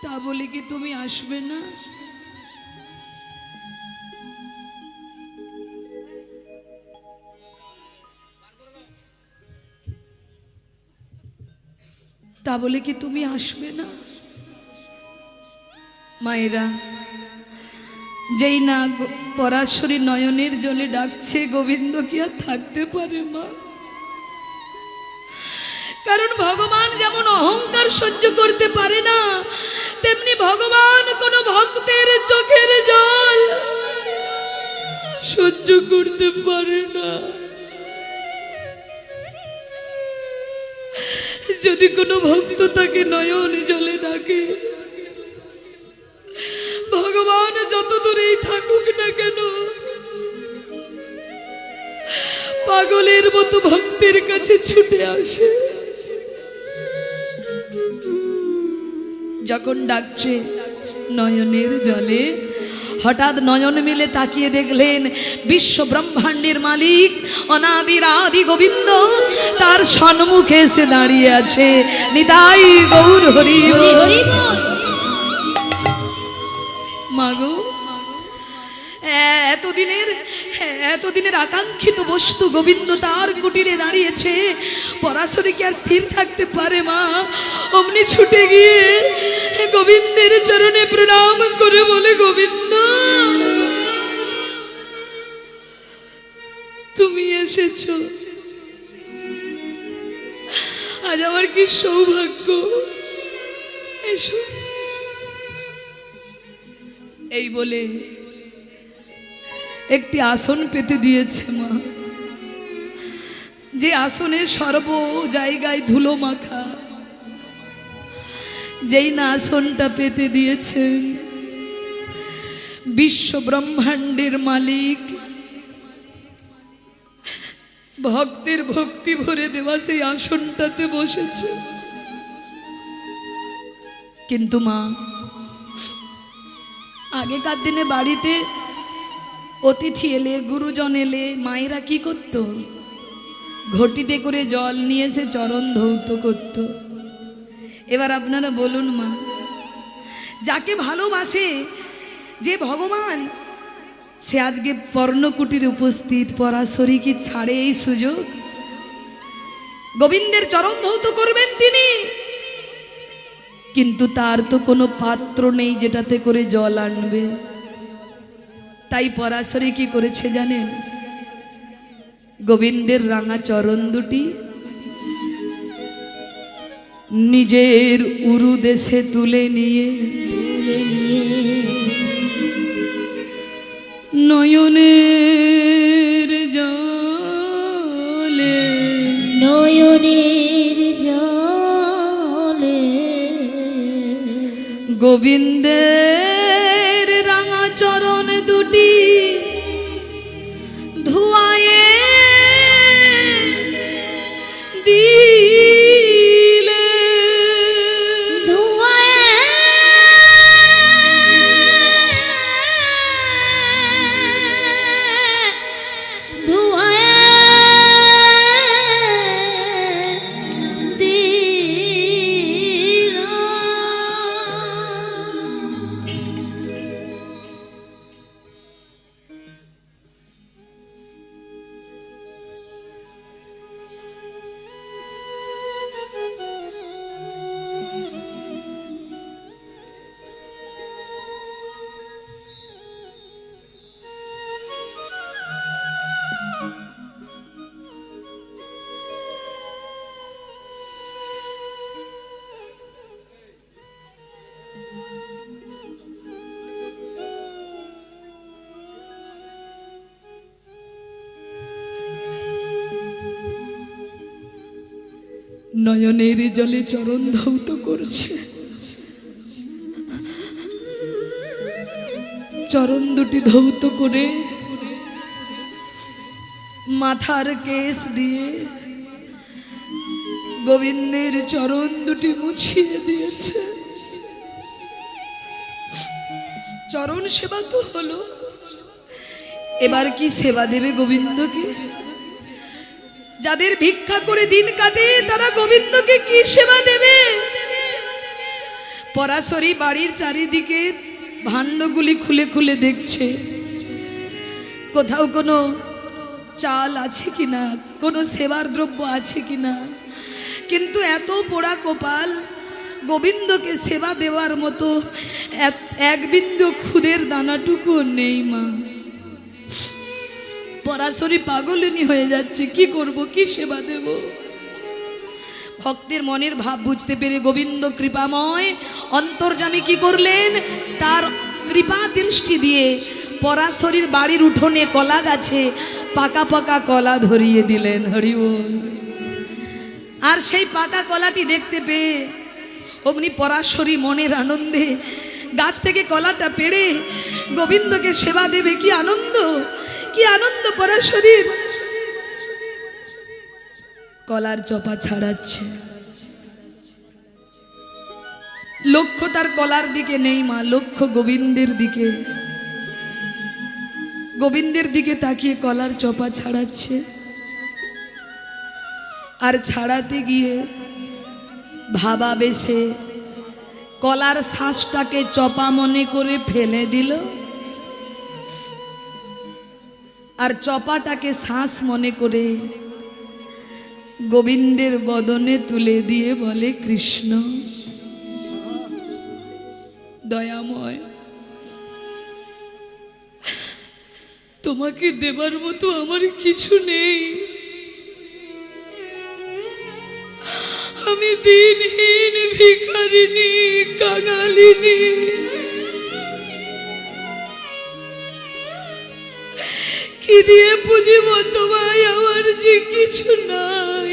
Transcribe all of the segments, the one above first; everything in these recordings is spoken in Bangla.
তা বলে কি তুমি আসবে না? তা বলে কি তুমি আসবে না? মায়েরা, যেই না পরাশরী নয়নের জলে ডাকছে, গোবিন্দ কি আর থাকতে পারে মা? কারণ ভগবান যেমন অহংকার সহ্য করতে পারে না, তেমনি ভগবান কোন ভক্তের চোখের জল সহ্য করতে পারে না। যদি কোনো ভক্ত তাকে নয়ন জলে ডাকে, ভগবান যত দূরেই থাকুক না কেন, পাগলের মতো ভক্তের কাছে ছুটে আসে। যখন ডাকছে নয়নের জলে, হঠাৎ নয়ন মেলে তাকিয়ে দেখলেন বিশ্ব ব্রহ্মাণ্ডের মালিক অনাদির আদি গোবিন্দ তার সম্মুখে এসে দাঁড়িয়ে আছে। নিতাই গৌর হরি হরি। মাগো, এতদিনের আকাঙ্ক্ষিত বস্তু গোবিন্দ তার কুটিরে দাঁড়িয়েছে, পরাশরী কি আর স্থির থাকতে পারে মা? অমনি ছুটে গিয়ে গোবিন্দের চরণে প্রণাম করে বলে, গোবিন্দ তুমি এসেছো, আজ আমার কি সৌভাগ্য। এসো। এই বলে একটি আসন পেতে দিয়েছে মা, যে আসনে সর্ব জায়গায় ধুলো মাখা। যেই না আসনটা পেতে দিয়েছেন, বিশ্ব ব্রহ্মাণ্ডের মালিক ভক্তের ভক্তি ভরে দেওয়া সেই আসনটাতে বসেছে। কিন্তু মা, আগেকার দিনে বাড়িতে অতিথি এলে, গুরুজন এলে, মায়েরা কি করত? ঘটিতে করে জল নিয়ে এসে চরণ ধৌত করত। এবার আপনারা বলুন মা, যাকে ভালোবাসে যে ভগবান, সে আজকে পর্ণকুটির উপস্থিত, পরাশরী কি ছাড়ে এই সুযোগ? গোবিন্দের চরণ ধৌত করবেন তিনি, কিন্তু তার তো কোনো পাত্র নেই যেটাতে করে জল আনবে। তাই পরাশরী কি করেছে জানেন? গোবিন্দের রাঙা চরণ দুটি নিজের উরু দেশে তুলে নিয়ে নয়নের জলে গোবিন্দের রাঙা চরণ দুটি ধুয়ায়ে দিলে। নয়নের জলে চরণ ধৌত করছে। চরণ দুটি ধৌত করে মাথার কেশ দিয়ে গোবিন্দের চরণ দুটি মুছিয়ে দিয়েছে। চরণ সেবা তো হলো, এবার কি সেবা দেবে গোবিন্দকে? যাদের ভিক্ষা করে দিন কাটে তারা গোবিন্দকে কি সেবা দেবে? পরাশরী বাড়ির চারিদিকে ভাণ্ডগুলি খুলে খুলে দেখছে কোথাও কোনো চাল আছে কিনা, কোনো সেবার দ্রব্য আছে কিনা। কিন্তু এত পোড়া কপাল, গোবিন্দকে সেবা দেওয়ার মতো এক বিন্দু খুদের দানাটুকু নেই মা। পরাশরী পাগলিনী হয়ে যাচ্ছে, কি করব, কি সেবা দেব। ভক্তের মনের ভাব বুঝতে পেরে গোবিন্দ কৃপাময় অন্তর্যামী কি করলেন, তার কৃপা দৃষ্টি দিয়ে পরাশরীর বাড়ির উঠোনে কলা গাছে পাকা পাকা কলা ধরিয়ে দিলেন। হরি বল। আর সেই পাকা কলাটি দেখতে পেয়ে অগ্নি পরাশরী মনের আনন্দে গাছ থেকে কলাটা পেড়ে গোবিন্দকে সেবা দেবে। কি আনন্দ, কি আনন্দ পরাশরীর। কলার চপা ছাড়াচ্ছে, লক্ষ্য তার কলার দিকে নেই মা, লক্ষ্য গোবিন্দের দিকে। গোবিন্দের দিকে তাকিয়ে কলার চপা ছাড়াচ্ছে। আর ছাড়াতে গিয়ে ভাবাবেশে কলার শ্বাসটাকে চপা মনে করে ফেলে দিল, আর চপাটাকে শ্বাস মনে করে গোবিন্দের বদনে তুলে দিয়ে বলে, কৃষ্ণ দয়াময়, তোমাকে দেবার মতো আমার কিছু নেই। আমি দিনহীন ভিখারিনী, কাঙালিনী। কি দিয়ে পুজিব তোমায়, আমার যে কিছু নাই।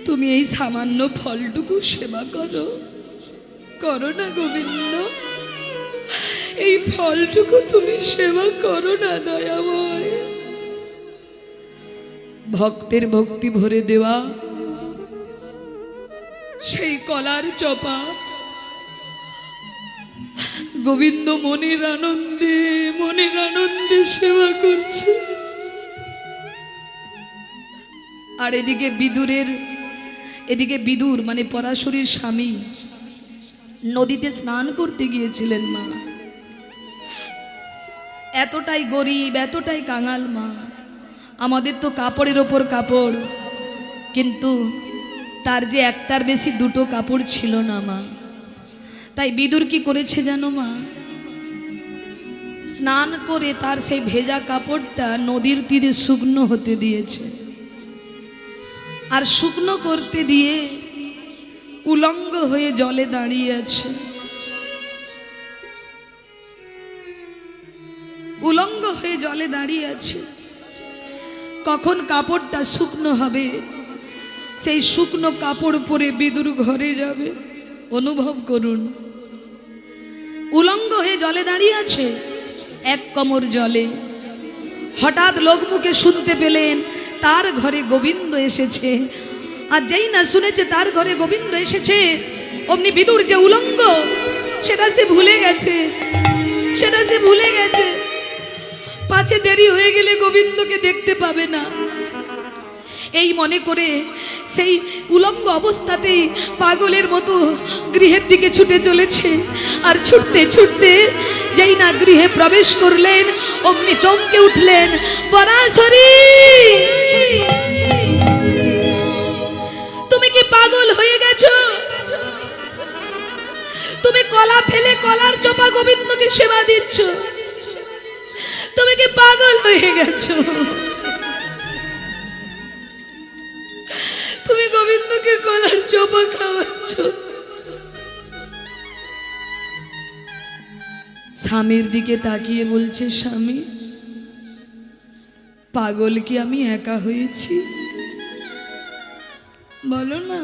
তুমি এই সামান্য ফলটুকু সেবা করো, করো না গোবিন্দ, এই ফলটুকু তুমি সেবা করো না দয়াময়। ভক্তের ভক্তি ভরে দেওয়া সেই কলার চপা গোবিন্দ মনের আনন্দে সেবা করছে। আর এদিকে বিদুর মানে পরাশরীর স্বামী নদীতে স্নান করতে গিয়েছিলেন মা। এতটাই গরিব, এতটাই কাঙাল মা, আমাদের তো কাপড়ের ওপর কাপড়, কিন্তু তার যে একটার বেশি দুটো কাপড় ছিল না মা। তাই বিদুর কি করেছে জানো মা, স্নান করে তার সেই ভেজা কাপড়টা নদীর তীরে শুকনো হতে দিয়েছে। আর শুকনো করতে দিয়ে উলঙ্গ হয়ে জলে দাঁড়িয়ে আছে। উলঙ্গ হয়ে জলে দাঁড়িয়ে আছে। কখন কাপড়টা শুকনো হবে, সেই শুকনো কাপড় পরে বিদুর ঘরে যাবে। অনুভব করুন, উলঙ্গ হয়ে জলে দাঁড়িয়ে আছে, এক কোমর জলে। হঠাৎ লোকমুখে শুনতে পেলেন তার ঘরে গোবিন্দ এসেছে। আর যেই না শুনেছে তার ঘরে গোবিন্দ এসেছে, অমনি বিদুর যে উলঙ্গ সেটা সে ভুলে গেছে, পাছে দেরি হয়ে গেলে গোবিন্দকে দেখতে পাবে না। এই মনে করে সেই উলঙ্গ অবস্থাতেই পাগলের মতো গৃহের দিকে ছুটে চলেছে। আর ছুটতে ছুটতে যেই না গৃহে প্রবেশ করলেন, অমনি চমকে উঠলেন, পরাশরী তুমি কি পাগল হয়ে গেছো? তুমি কলা ফেলে কলার চপা গোবিন্দকে সেবা দিচ্ছ, তুমি কি পাগল হয়ে গেছো? তুমি গোবিন্দকে কলার চপা খাওয়াচ্ছ। স্বামীর দিকে তাকিয়ে বলছে, স্বামী পাগল কি আমি একা হয়েছি? বলো না,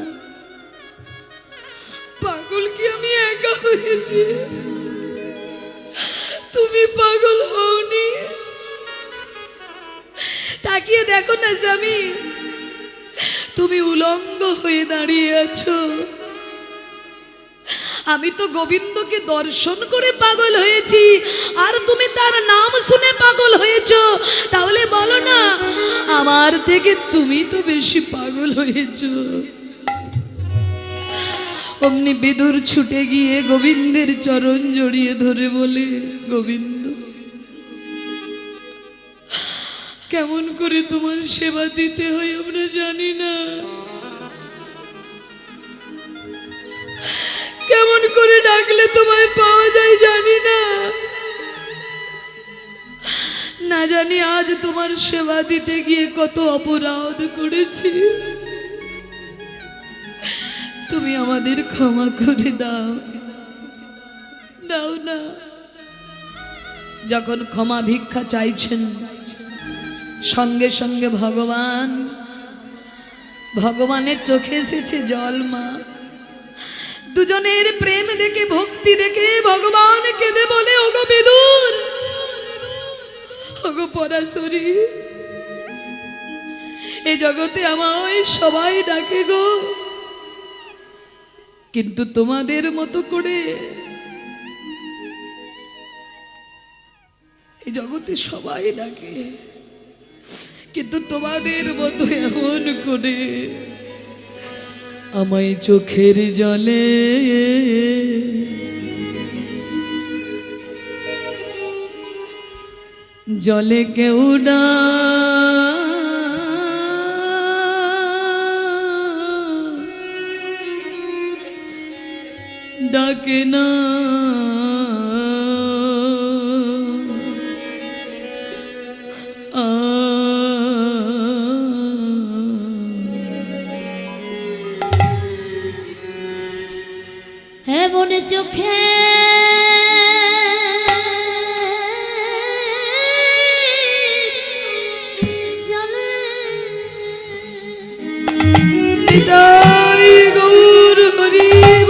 পাগল কি আমি একা হয়েছি? তুমি পাগল হওনি? তাকিয়ে দেখো না স্বামী, তুমি উলঙ্গ হয়ে দাঁড়িয়ে আছো। আমি তো গোবিন্দকে দর্শন করে পাগল হয়েছি, আর তুমি তার নাম শুনে পাগল হয়েছো। তাহলে বলো না, আমার থেকে তুমি তো বেশি পাগল হয়েছো। অমনি বিদুর ছুটে গিয়ে গোবিন্দের চরণ জড়িয়ে ধরে বলে, গোবিন্দ, কেমন করে তোমার সেবা দিতে হয় আমরা জানি না, কেমন করে ডাকলে তোমায় পাওয়া যায় জানি না, না জানি আজ তোমার সেবা দিতে গিয়ে কত অপরাধ করেছি, তুমি আমাদের ক্ষমা করে দাও, দাও না। যখন ক্ষমা ভিক্ষা চাইছেন, সঙ্গে সঙ্গে ভগবানের চোখে এসেছে জল। মা, দুজনের প্রেম দেখে, ভক্তি দেখে ভগবান কেঁদে বলে, ওগো বিদুর, ওগো পরাশরী, এই জগতে আমায় সবাই ডাকে গো, কিন্তু তোমাদের মতো করে এই জগতে সবাই ডাকে, কিন্তু তোমাদের মতো এমন করে আমায় চোখের জলে জলে কেউ ডাকে না, এমন চোখে জলে গৌর হরিব,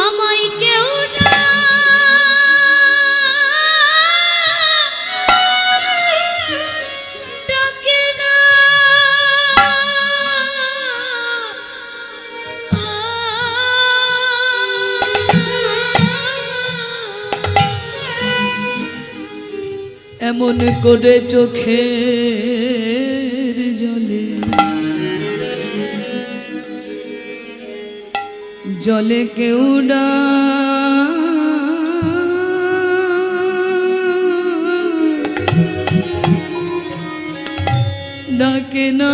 আমায় কেউ ডাকে না, এমন করে চোখের জলে জলে কেউ ডাকে না,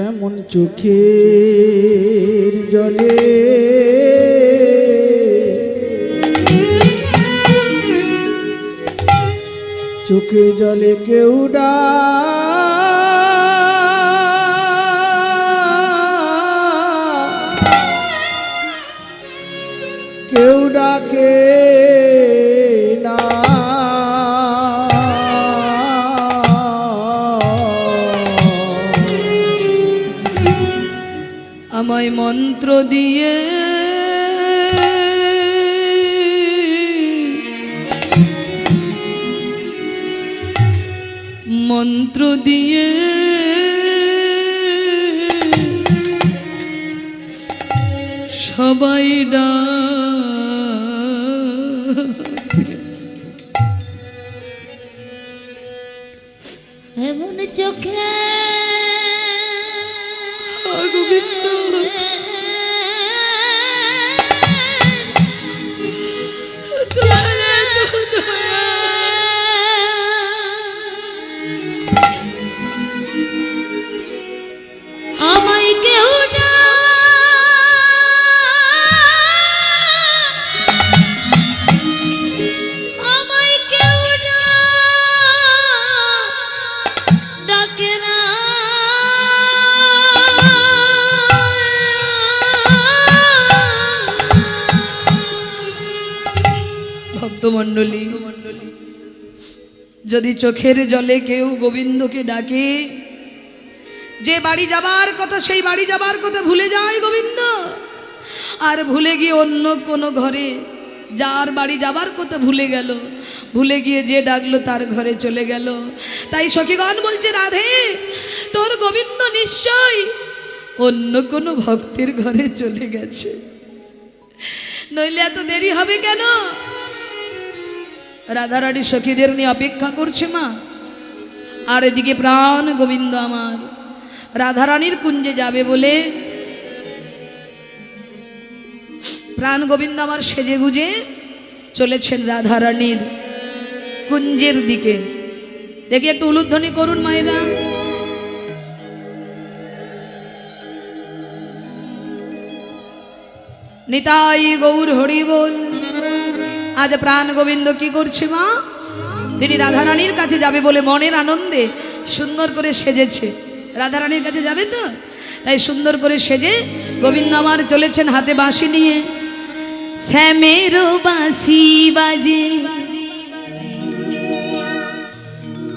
এমন চোখের জলে চোখের জলে কেউ কেউ ডাকে না, আমায় মন্ত্র দিয়ে সবাই এমন চোখে গোবিন্দ, আমায় কেউ ডাকে না, ভক্তমণ্ডলী, যদি চোখের জলে কেউ গোবিন্দকে ডাকে, যে বাড়ি যাবার কথা সেই বাড়ি যাবার কথা ভুলে যায় গোবিন্দ, আর ভুলে গিয়ে অন্য কোনো ঘরে, যার বাড়ি যাবার কথা ভুলে গেল, ভুলে গিয়ে যে ডাকলো তার ঘরে চলে গেল। তাই সখীগণ বলছে, রাধে, তোর গোবিন্দ নিশ্চয় অন্য কোনো ভক্তের ঘরে চলে গেছে, নইলে এত দেরি হবে কেন? রাধারানী সখীদের নিয়ে অপেক্ষা করছে মা। আর এদিকে প্রাণ গোবিন্দ আমার রাধারানীর কুঞ্জে যাবে বলে প্রাণ গোবিন্দ আমার সেজে গুজে চলেছেন রাধারানীর কুঞ্জের দিকে। দেখি একটু উলুধ্বনি করুন মায়েরা। নিতাই গৌর হরি বল। আজ প্রাণ গোবিন্দ কি করছে মা? তিনি রাধারানীর কাছে যাবে বলে মনের আনন্দে সুন্দর করে সেজেছে। রাধারানীর কাছে যাবে তো, তাই সুন্দর করে সেজে গোবিন্দ আমার চলেছেন হাতে বাঁশি নিয়ে। শ্যামেরও বাঁশি বাজে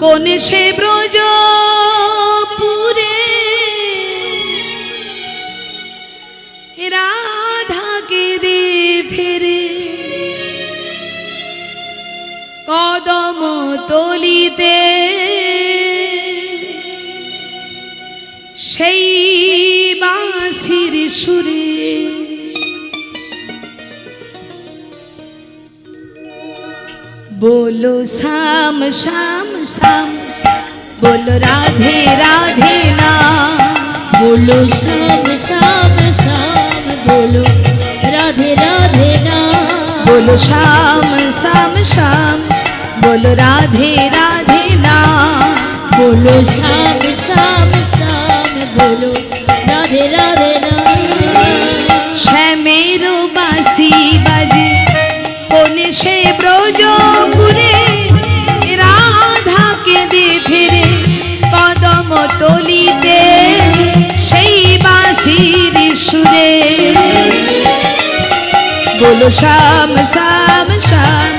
কোন সে ব্রজপুরে, রাধাকে দে ফেরে কদম তলিতে, সেই বাঁশির সুরে बोलो श्याम श्याम श्याम, बोलो राधे राधे नाम, बोलो श्याम श्याम श्याम, बोलो राधे राधे नाम, बोलो श्याम श्याम श्याम, बोलो राधे राधे नाम, बोलो श्याम श्याम श्याम, बोलो राधे राधे नाम। श्यामेरो बांसी बाजे कोने से ब्रजपुरे, राधा के दे फिरे कदम तलिते, সেই বাঁশির সুরে। बोलो श्याम श्याम श्याम,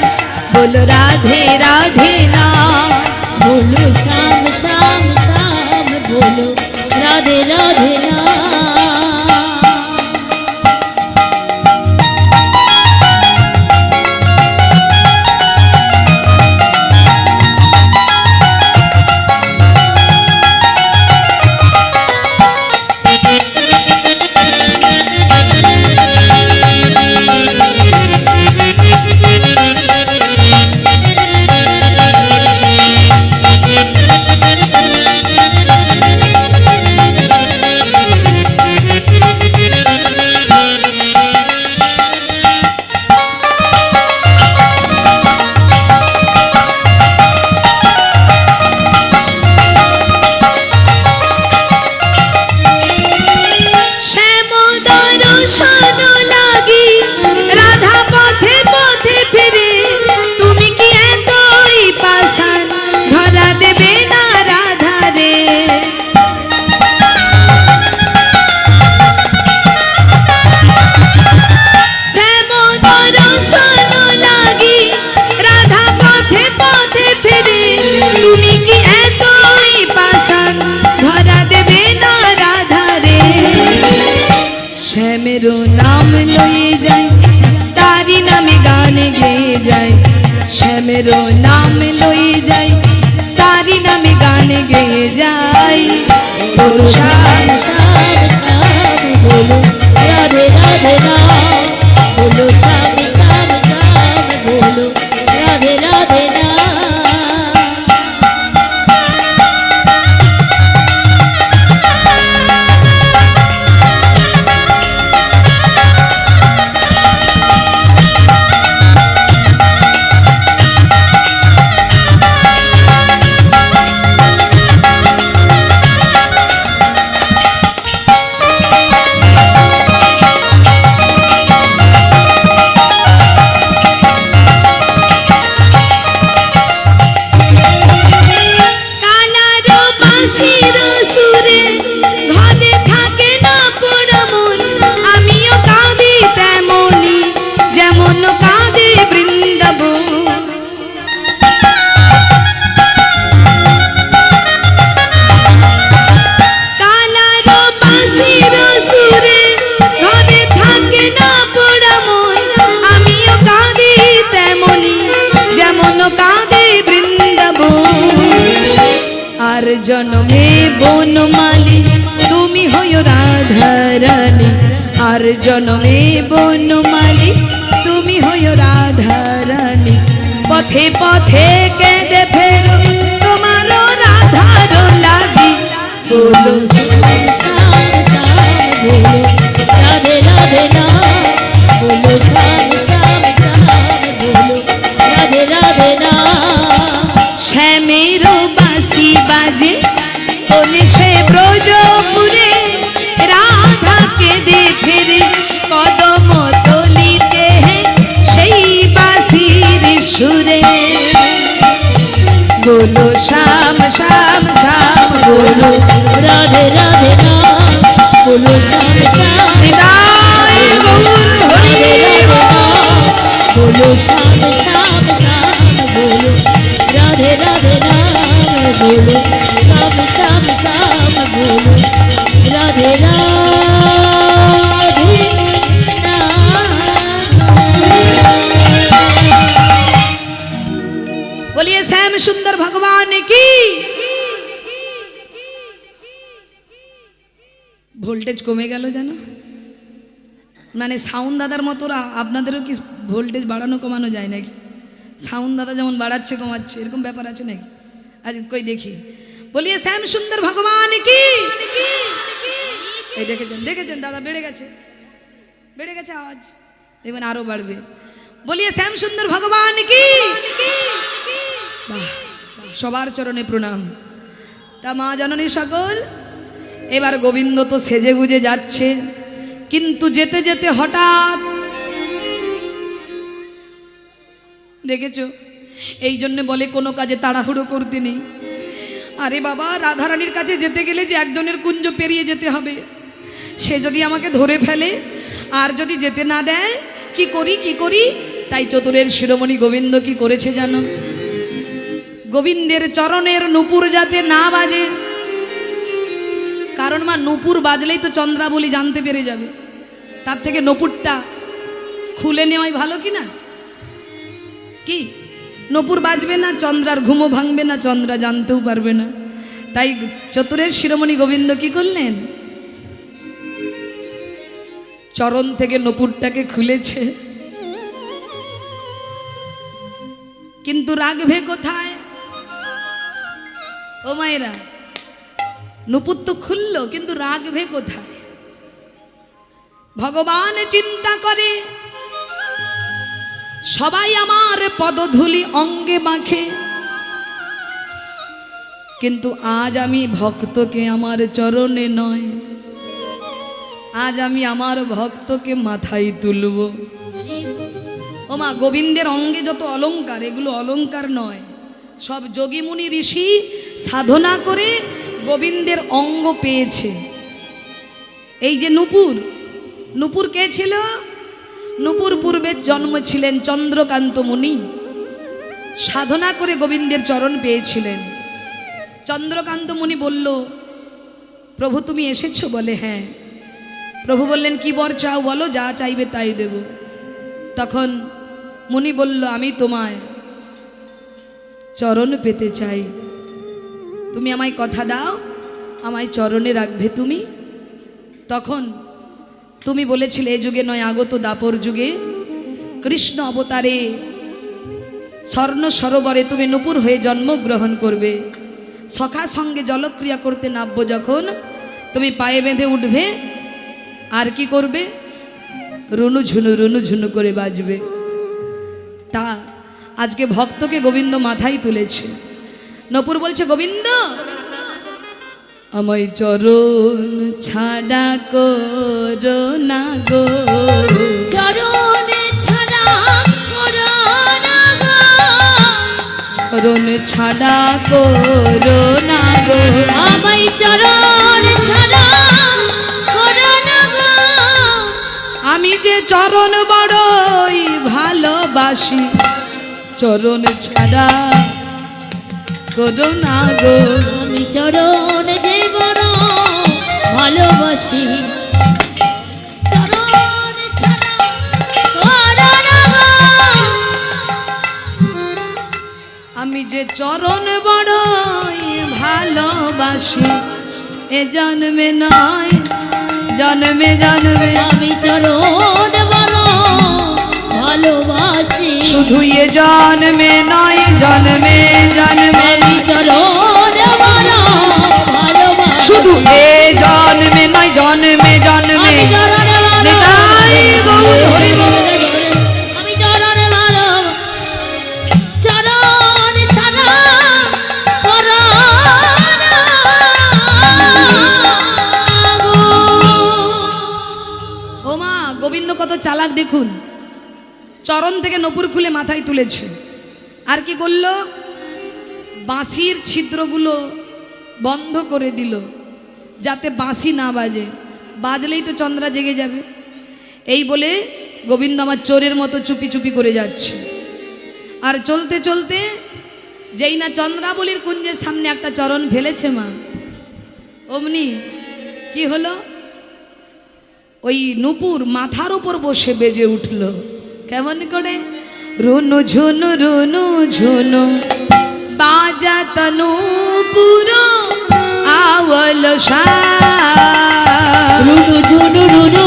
बोलो राधे राधे नाम, बोलो श्याम श्याम श्याम, बोलो राधे राधे नाम। শ্যামেরো নাম লয়ে যায়, তারি নামে গান গেয়ে যায়। শ্যামেরো নাম লয়ে যায়, তারি নামে গান গেয়ে যায়। बोलो श्याम श्याम श्याम, बोलो राधे राधे नाम, बोलो श्याम श्याम श्याम, बोलो राधे राधे नाम। আর জন্মে বনমালী তুমি হইও রাধারানী, আর জন্মে বনমালী হইও রাধা রানী, পথে পথে কেঁদে ফেরো তোমারও রাধার লাগি। বলো শ্যাম শ্যাম শ্যাম বলো রাধে রাধে নাম, বলো শ্যাম শ্যাম শ্যাম বলো রাধে রাধে নাম। শ্যামের বাঁশি বাজে বলে সে ব্রজপুরে, রাধাকে দেখে রে কদম তলিতে সেই বাঁশির সুরে। বলো শ্যাম শ্যাম শ্যাম বলো রাধে রাধে নাম, বলো শ্যাম শ্যাম নিতাই গৌর হরি বল। বলো শ্যাম শ্যাম শ্যাম বলো রাধে রাধে নাম, বলো শ্যাম শ্যাম শ্যাম বলো রাধে রাধে নাম। बोलिए श्याम सुंदर भगवान की। ভোল্টেজ কমে গেল জানো, মানে সাউন্ড দাদার মতো আপনাদেরও কি ভোল্টেজ বাড়ানো কমানো যায় নাকি? সাউন্ড দাদা যেমন বাড়াচ্ছে কমাচ্ছে এরকম ব্যাপার আছে নাকি? আজ কই দেখি। বলিয়ে শ্যাম সুন্দর ভগবান কি। এই দেখেছেন দেখেছেন দাদা বেড়ে গেছে, বেড়ে গেছে আওয়াজ, এবার আরো বাড়বে। বলিয়ে শ্যাম সুন্দর ভগবান কি। বাহ, সবার চরণে প্রণাম। তা মা জননী সকল, এবার গোবিন্দ তো সেজে গুজে যাচ্ছে, কিন্তু যেতে যেতে হঠাৎ দেখেছো, এই জন্য বলে কোনো কাজে তাড়াহুড়ো করতে নেই। আরে বাবা, রাধারানীর কাছে যেতে গেলে যে একজনের কুঞ্জ পেরিয়ে যেতে হবে, সে যদি আমাকে ধরে ফেলে আর যদি যেতে না দেয় কি করি কি করি। তাই চতুরের শিরোমণি গোবিন্দ কি করেছে জানো? গোবিন্দের চরণের নূপুর যাতে না বাজে, কারণ মা নূপুর বাজলেই তো চন্দ্রাবলী জানতে পেরে যাবে, তার থেকে নূপুরটা খুলে নেওয়াই ভালো কি না? কি নূপুর বাজবে না, চন্দ্রার ঘুমও ভাঙবে না, চন্দ্রা জানতেও পারবে না। তাই চতুরের শিরোমণি গোবিন্দ কি করলেন? চরণ থেকে নূপুরটাকে খুলেছে, কিন্তু রাখবে কোথায়? ও মায়েরা, নূপুর তো খুললো কিন্তু রাখবে কোথায়? ভগবান চিন্তা করে সবাই আমার পদধূলি অঙ্গে মাখে, কিন্তু আজ আমি ভক্তকে আমার চরণে নয়, আজ আমি আমার ভক্তকে মাথায় তুলব। ও মা, গোবিন্দের অঙ্গে যত অলংকার, এগুলো অলংকার নয়, সব যোগী মুনি ঋষি সাধনা করে গোবিন্দের অঙ্গ পেয়েছে। এই যে নূপুর, নূপুর কে ছিল? নূপুর পূর্বে জন্ম ছিলেন চন্দ্রকান্ত মুনি, সাধনা করে গোবিন্দের চরণ পেয়েছিলেন। চন্দ্রকান্ত মুনি বলল, প্রভু তুমি এসেছো? বলে হ্যাঁ। প্রভু বললেন, কি বর চাও বলো, যা চাইবে তাই দেব। তখন মুনি বলল, আমি তোমায় চরণ পেতে চাই, তুমি আমায় কথা দাও, আমায় চরণে রাখবে তুমি। তখন তুমি বলেছিলে এ যুগে নয় আগত দাপর যুগে কৃষ্ণ অবতারে স্বর্ণ সরোবরে তুমি নূপুর হয়ে জন্মগ্রহণ করবে, সখা সঙ্গে জলক্রিয়া করতে নামবো যখন তুমি পায়ে বেঁধে উঠবে, আর কি করবে? রুনু ঝুনু করে বাজবে। তা আজকে ভক্তকে গোবিন্দ মাথায় তুলেছে। নূপুর বলছে, গোবিন্দ আমায় চরণ ছাড়া করো না গো, চরণ ছাড়া করো না গো, চরণ ছাড়া করো না গো, আমায় চরণ ছাড়া করো না গো। আমি যে চরণ বড়ই ভালোবাসি, চরণ ছাড়া করো না গো। আমি চরণ যে বড় ভালোবাসি, চরণ ছাড়া করো না গো। আমি যে চরণ বড়ই ভালোবাসি, এ জন্মে নয় জন্মে জন্মে আমি চরণ বড় ভালোবাসি। শুধু এ জন্মে নয় জন্মে জন্মে আমি চরণ মালা ভালোবাসি শুধু এ জন্মে নয় জন্মে জন্মে আমি চরণ মালা নিতাই গৌর হরি বল। আমি চরণ মালা চরণ ছাড়া পরাণ গো। ও মা গোবিন্দ কত চালাক দেখুন, চরণ থেকে নপুর খুলে মাথায় তুলেছে, আর কি করলো বাঁশির ছিদ্রগুলো বন্ধ করে দিল যাতে বাঁশি না বাজে, বাজলেই তো চন্দ্রা জেগে যাবে। এই বলে গোবিন্দ আমার চোরের মতো চুপি চুপি করে যাচ্ছে। আর চলতে চলতে যেই না চন্দ্রাবলীর কুঞ্জের সামনে একটা চরণ ফেলেছে মা, অমনি কি হলো, ওই নূপুর মাথার উপর বসে বেজে উঠল। কেমন করে, রুনু ঝুনু রুনু ঝুনু বাজাত নূপুর আওয়াল শাহ রুনু ঝুনু রুনু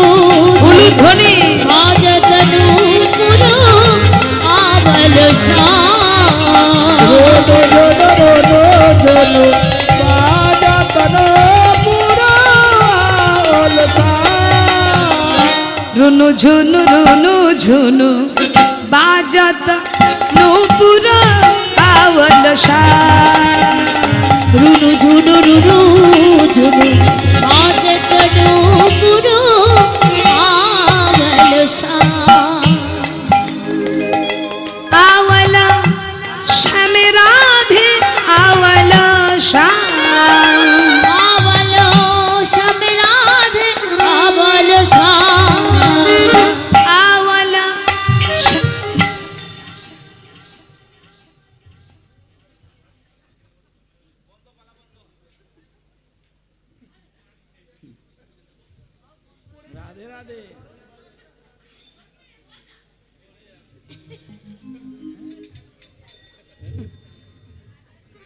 উলুধ্বনি বাজত নূপুর আওয়াল শাহ রোনো রোনো রোনো বাজাতন পুরা অলসা রুনু ঝুনু রুনু ঝুনু বাজাত নূপুর আওয়াল শাহ রুনু ঝুনু রুনু ঝুনু বাজত নূপুর আওয়াল শাহ আওয়াল শ্যামে রাধে আওয়াল শাহ আওয়াল শ্যাম রাধে আওয়াল শাহ আওয়াল রাধে রাধে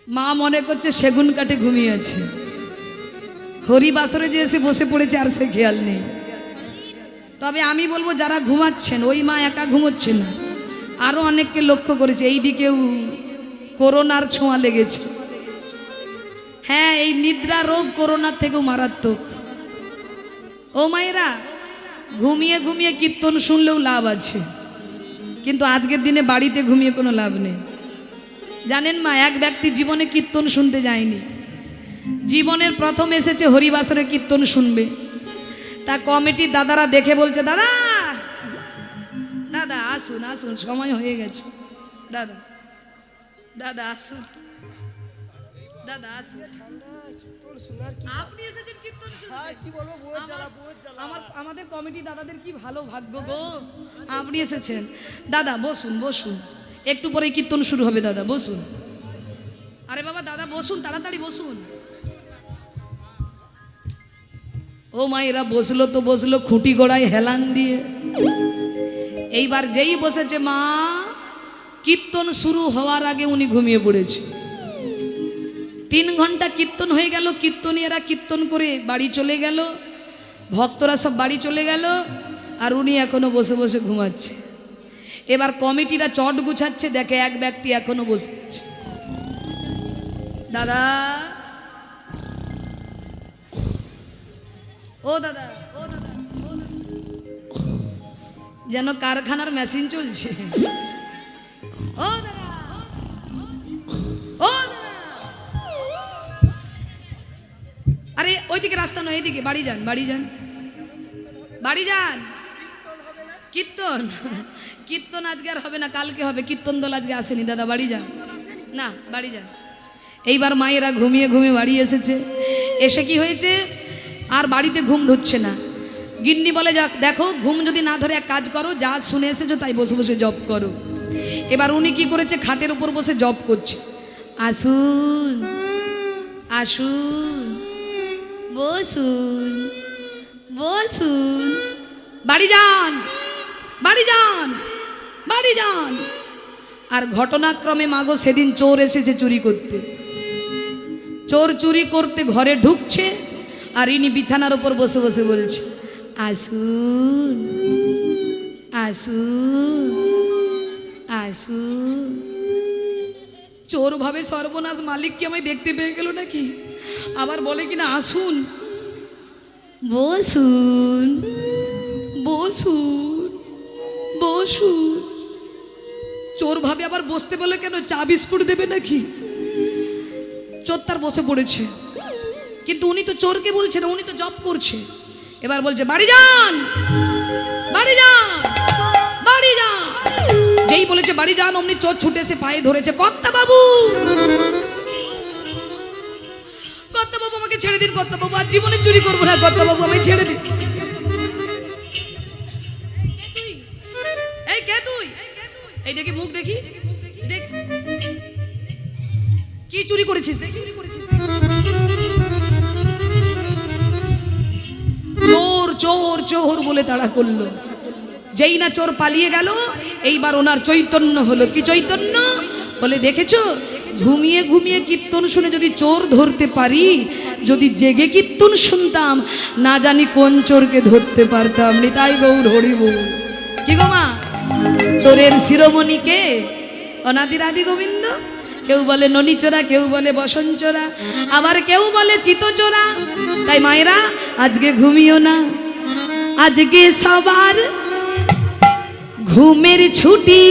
মা মনে করছে সেগুন কাঠে ঘুমিয়ে আছে, হরিবাসরে যে এসে বসে পড়েছে আর সে খেয়াল নেই। তবে আমি বলবো যারা ঘুমাচ্ছেন, ওই মা একা ঘুমোচ্ছে না, আরো অনেককে লক্ষ্য করেছে এই দিকেও করোনার ছোঁয়া লেগেছে। হ্যাঁ, এই নিদ্রা রোগ করোনার থেকেও মারাত্মক। ও মায়েরা, ঘুমিয়ে ঘুমিয়ে কীর্তন শুনলেও লাভ আছে, কিন্তু আজকের দিনে বাড়িতে ঘুমিয়ে কোনো লাভ নেই। জানেন মা, এক ব্যক্তি জীবনে কীর্তন শুনতে যায়নি, জীবনের প্রথম এসেছে হরিবাসরে কীর্তন শুনবে। তা কমিটির দাদারা দেখে বলছে, দাদা দাদা আসুন আসুন, সময় হয়ে গেছে, দাদা দাদা আসুন, দাদা আসুন। আপনি এসেছেন কীর্তন শুনতে? আমাদের কমিটি দাদাদের কি ভালো ভাগ্য গো, আপনি এসেছেন। দাদা বসুন বসুন, একটু পরে কীর্তন শুরু হবে, দাদা বসুন। আরে বাবা দাদা বসুন, তাড়াতাড়ি বসুন। ও মায়েরা বসলো তো বসলো খুঁটি গোড়ায় হেলান দিয়ে। এইবার যেই বসেছে মা, কীর্তন শুরু হওয়ার আগে উনি ঘুমিয়ে পড়েছে। 3 ঘন্টা কীর্তন হয়ে গেল, কীর্তনীয়রা কীর্তন করে বাড়ি চলে গেল, ভক্তরা সব বাড়ি চলে গেল, আর উনি এখনো বসে বসে ঘুমাচ্ছে। এবার কমিটিরা চট গুছাচ্ছে, দেখে এক ব্যক্তি এখনো বসে আছে। দাদা ও দাদা ও দাদা ও দাদা, যেন কারখানার মেশিন চলছে। ও দাদা ও দাদা, আরে ওইদিকে রাস্তা নয়, এইদিকে বাড়ি যান, বাড়ি যান, বাড়ি যান। কীর্তন কীর্তন আজকে আর হবে না, কালকে হবে। কীর্তন দল আজকে আসেনি, দাদা বাড়ি যান, না বাড়ি যান। এইবার মায়েরা ঘুমিয়ে ঘুমিয়ে বাড়ি এসেছে। এসে কি হয়েছে, আর বাড়িতে ঘুম ধরছে না। গিন্নি বলে, যাক দেখো ঘুম যদি না ধরে এক কাজ করো, যা শুনে এসেছো তাই বসে বসে জপ করো। এবার উনি কি করেছে, খাটের উপর বসে জপ করছে। আসুন আসুন, বসুন বসুন, বাড়ি যান বাড়ি যান বাড়ি যান। আর ঘটনাক্রমে মাগো সেদিন চোর এসেছে চুরি করতে। চোর চুরি করতে ঘরে ঢুকছে, আর ইনি বিছানার উপর বসে বসে বলছে, আসুন আসুন আসুন। চোর ভাবে সর্বনাশ, মালিক কি আমায় দেখতে পেয়ে গেল নাকি? আবার বলে কিনা আসুন, বসুন বসুন বসুন। চোর ভাবে আবার বসতে বলে কেন? চা বিস্কুট দেবে নাকি? চোর তার বসে পড়েছে, কিন্তু উনি তো চোরকে বলছে না, উনি তো জব করছে। এবার বলছে বাড়ি যান, বাড়ি যান, বাড়ি যান। যেই বলেছে বাড়ি যান, অমনি চোর ছুটে এসে পায়ে ধরেছে। কর্তা বাবু, কর্তা বাবু আমাকে ছেড়ে দিন, কর্তা বাবু আর জীবনে চুরি করবো না, কর্তা বাবু আমায় ছেড়ে দিন। এই কে তুই? এই দেখি মুখ দেখি, দেখ কি চুরি করেছিস, দেখি চুরি করেছিস। চোর চোর চোর বলে তাড়া করলো। যেই না চোর পালিয়ে গেল, এইবার ওনার চৈতন্য হলো। কি চৈতন্য? বলে দেখেছো, ঘুমিয়ে ঘুমিয়ে কীর্তন শুনে যদি চোর ধরতে পারি, যদি জেগে কীর্তন শুনতাম, না জানি কোন চোরকে ধরতে পারতাম। নিতাই গৌর হরি বল। কি গো মা, চোরের শিরোমণি কে? অনাদির আদি গোবিন্দ। কেউ বলে ননীচোরা, কেউ বলে বসনচোরা, আবার কেউ বলে চিতচোরা। তাই মায়েরা আজকে ঘুমিও না, আজকে সবার ঘুমের ছুটি,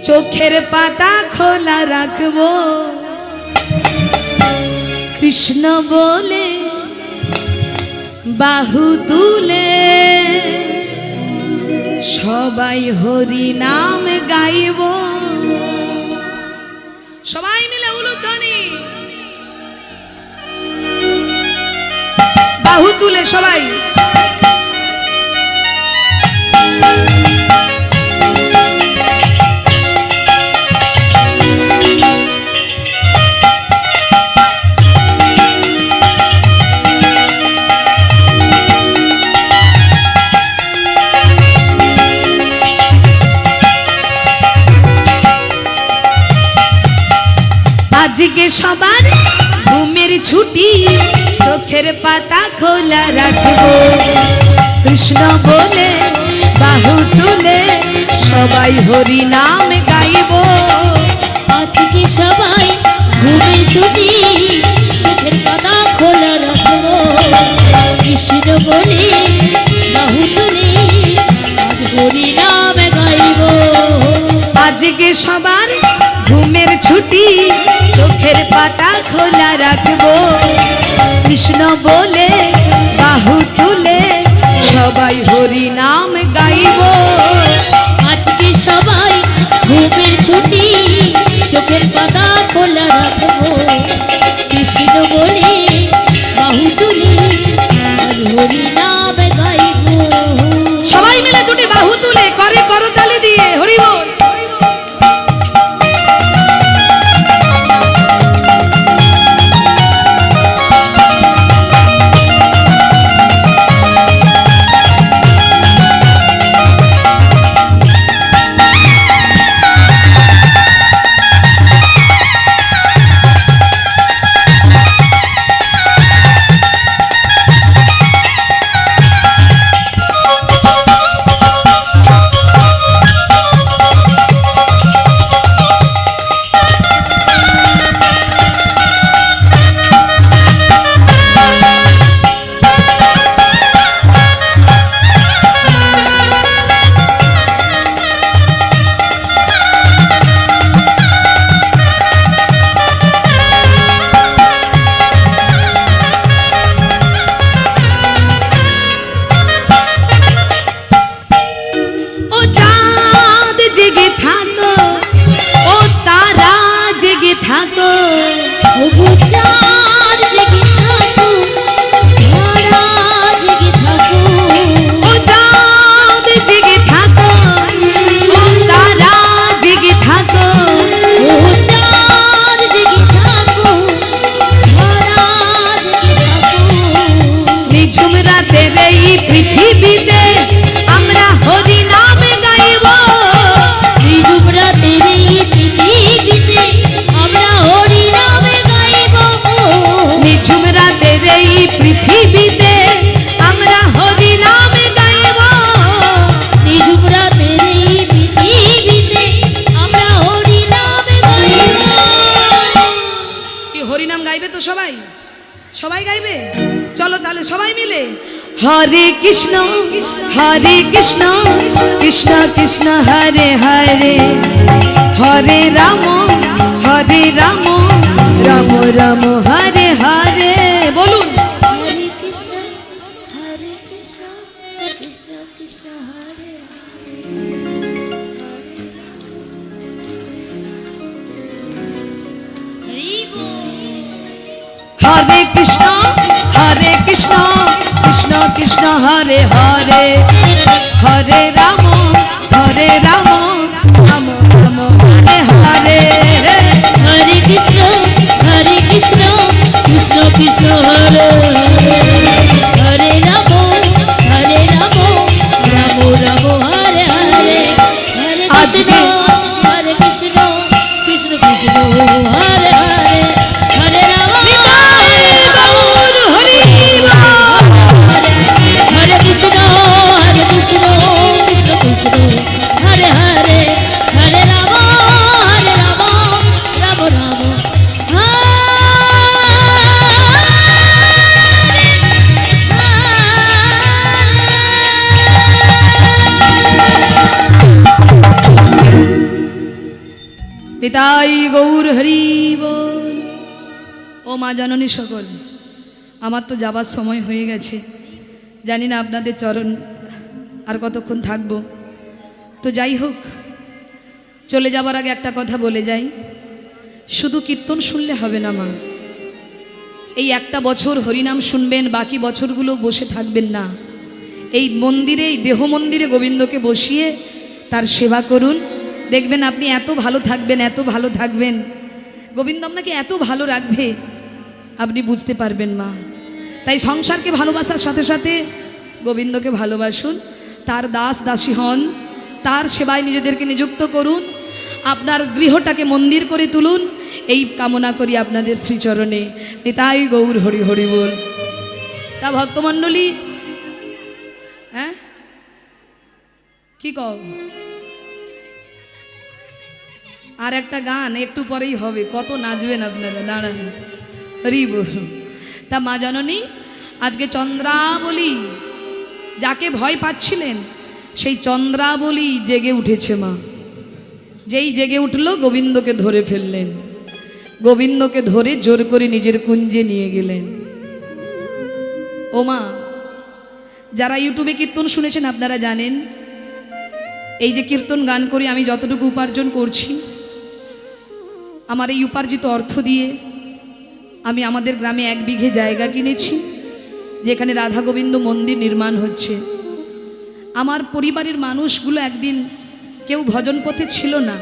চোখের পাতা খোলা রাখবো, কৃষ্ণ বলে বাহু তুলে সবাই হরি নাম গাইব। সবাই মিলে উলুধ্বনি, বাহু তুলে সবাই। আজকে সবার ঘুমের ছুটি, চোখের পাতা খোলা রাখবো, কৃষ্ণ বলে বাহু তুলে সবাই হরি নাম গাইব। আজকে সবাই ঘুমের ছুটি, চোখের পাতা খোলা রাখবো, কৃষ্ণ বলে বাহু তুলে আজ হরি নাম গাইব। আজকে সবার ঘুমের ছুটি, চোখের পাতা খোলা রাখবো, কৃষ্ণ বলে বাহু তুলে সবাই হরি নাম গাইব। আজকে সবাই ঘুমের ছুটি, চোখের পাতা খোলা রাখবো, কৃষ্ণ বলে বাহু তুলে আজ হরি নাম গাইব। সবাই মিলে দুটি বাহু তুলে করে করতালি দিয়ে হরি বল। থাকো ওগো চাঁদ জেগে থাকো, তারা জেগে থাকো, ও চাঁদ জেগে থাকো, ও তারা জেগে থাকো, ও চাঁদ জেগে থাকো, তারা জেগে থাকো। নিঝুম রাতের এই পৃথিবীতে আমরা হরি নাম গাইব। নিঝুম রাতের এই পৃথিবীতে আমরা হরি নাম গাইব। নিঝুম রাতের এই পৃথিবীতে আমরা হরি নাম গাইব। নিঝুম রাতের এই শুনলে হরে কৃষ্ণ কৃষ্ণ কৃষ্ণ হরে হরে হরে রাম রাম রাম হরে হরে বলুন হরে কৃষ্ণ কৃষ্ণ কৃষ্ণ হরে হরে হরে কৃষ্ণ কৃষ্ণ কৃষ্ণ হরে হরে হরে রাম রাম রাম হরে হরে হরে কৃষ্ণ কৃষ্ণ কৃষ্ণ হরে হরে রাম রাম রাম হরে হরে হরে কৃষ্ণ কৃষ্ণ কৃষ্ণ হরে হরে হরে রাম হরে কৃষ্ণ কৃষ্ণ কৃষ্ণ হরে হরে হরে রাম রাম রাম নিতাই গৌর হরি বল। ও মা জননী সকল, আমার তো যাবার সময় হয়ে গেছে, জানি না আপনাদের চরণ আর কতক্ষণ থাকবো। তো যাই হোক, চলে যাবার আগে একটা কথা বলে যাই, শুধু কীর্তন শুনলে হবে না মা। এই একটা বছর হরিনাম শুনবেন, বাকি বছরগুলো বসে থাকবেন না। এই মন্দিরে, এই দেহ মন্দিরে গোবিন্দকে বসিয়ে তার সেবা করুন, দেখবেন আপনি এত ভালো থাকবেন, এত ভালো থাকবেন, গোবিন্দ আপনাকে এত ভালো রাখবে আপনি বুঝতে পারবেন মা। তাই সংসারকে ভালোবাসার সাথে সাথে গোবিন্দকে ভালোবাসুন, তার দাস দাসী হন, তার সেবায় নিজেদেরকে নিযুক্ত করুন, আপনার গৃহটাকে মন্দির করে তুলুন, এই কামনা করি আপনাদের শ্রীচরণে। নিতাই গৌর হরি হরি বল। তা ভক্তমণ্ডলী, হ্যাঁ কি কও? আর একটা গান একটু পরেই হবে, কত নাচবেন আপনারা, দাঁড়ান। হরি বল। তা মা জননী, আজকে চন্দ্রাবলী, যাকে ভয় পাচ্ছিলেন সেই চন্দ্রাবলী জেগে উঠেছে মা। যেই জেগে উঠল গোবিন্দকে ধরে ফেললেন, গোবিন্দকে ধরে জোর করে নিজের কুঞ্জে নিয়ে গেলেন। ও মা, যারা ইউটিউবে কীর্তন শুনেছেন আপনারা জানেন, এই যে কীর্তন গান করে আমি যতটুকু উপার্জন করছি, আমার এই উপার্জিত অর্থ দিয়ে আমি আমাদের গ্রামে 1 বিঘে জায়গা কিনেছি, যেখানে রাধা গোবিন্দ মন্দির নির্মাণ হচ্ছে। আমার পরিবারের মানুষগুলো একদিন কেউ ভজন পথে ছিল না,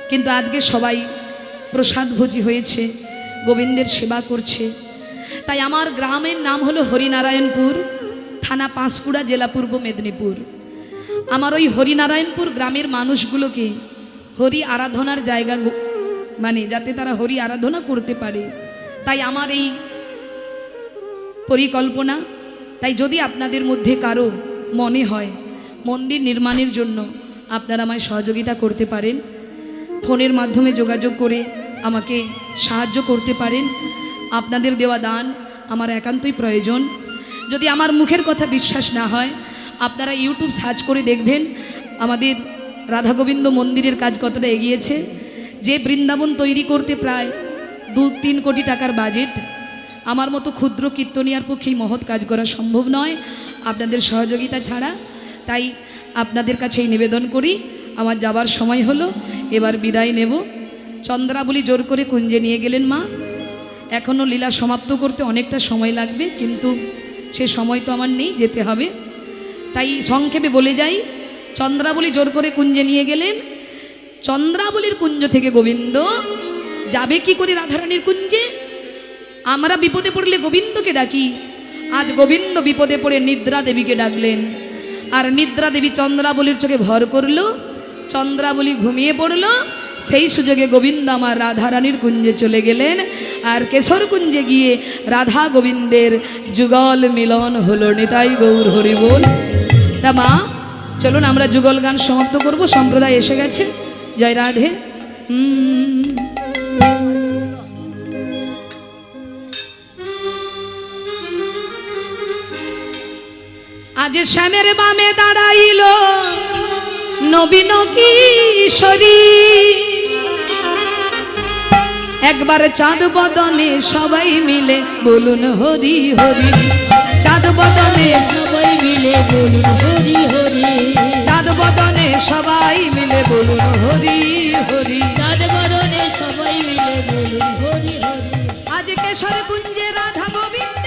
কিন্তু আজকে সবাই প্রসাদভোজী হয়েছে, গোবিন্দের সেবা করছে। তাই আমার গ্রামের নাম হলো হরিনারায়ণপুর, থানা পাঁশকুড়া, জেলা পূর্ব মেদিনীপুর। আমার ওই হরিনারায়ণপুর গ্রামের মানুষগুলোকে হরি আরাধনার জায়গা, মানে যাতে তারা হরি আরাধনা করতে পারে, তাই আমার এই পরিকল্পনা। তাই যদি আপনাদের মধ্যে কারো মনে হয় মন্দির নির্মাণের জন্য আপনারা আমায় সহযোগিতা করতে পারেন, ফোনের মাধ্যমে যোগাযোগ করে আমাকে সাহায্য করতে পারেন। আপনাদের দেওয়া দান আমার একান্তই প্রয়োজন। যদি আমার মুখের কথা বিশ্বাস না হয়, আপনারা ইউটিউব সার্চ করে দেখবেন আমাদের রাধা গোবিন্দ মন্দিরের কাজ কতটা এগিয়েছে। যে বৃন্দাবন তৈরি করতে প্রায় 2-3 কোটি টাকার বাজেট, আমার মতো ক্ষুদ্র কীর্তনিয়ার পক্ষেই মহৎ কাজ করা সম্ভব নয় আপনাদের সহযোগিতা ছাড়া। তাই আপনাদের কাছেই নিবেদন করি, আমার যাবার সময় হলো, এবার বিদায় নেব। চন্দ্রাবলী জোর করে কুঞ্জে নিয়ে গেলেন মা। এখনও লীলা সমাপ্ত করতে অনেকটা সময় লাগবে, কিন্তু সে সময় তো আমার নেই, যেতে হবে। তাই সংক্ষেপে বলে যাই, চন্দ্রাবলী জোর করে কুঞ্জে নিয়ে গেলেন। চন্দ্রাবলীর কুঞ্জ থেকে গোবিন্দ যাবে কি করে রাধারানীর কুঞ্জে? আমরা বিপদে পড়লে গোবিন্দকে ডাকি, আজ গোবিন্দ বিপদে পড়ে নিদ্রা দেবীকে ডাকলেন। আর নিদ্রা দেবী চন্দ্রাবলীর চোখে ভর করলো, চন্দ্রাবলী ঘুমিয়ে পড়ল। সেই সুযোগে গোবিন্দ আমার রাধারানীর কুঞ্জে চলে গেলেন, আর কেশর কুঞ্জে গিয়ে রাধা গোবিন্দের যুগল মিলন হলো। নিতাই গৌর হরি বল। তা মা, চলুন আমরা যুগল গান সমাপ্ত করব, সম্প্রদায় এসে গেছে। জয় রাধে। আজ শ্যামের বামে দাঁড়াইল নবীন কিশোরী, একবার চাঁদ বদনে সবাই মিলে বলুন হরি হরি, চাঁদ বদনে সবাই মিলে বলুন হরি হরি, চাঁদ বদনে সবাই মিলে বলুন হরি হরি, চাঁদ বদনে সবাই মিলে বলুন হরি হরি। আজ কেশর কুঞ্জে রাধা গোবিন্দ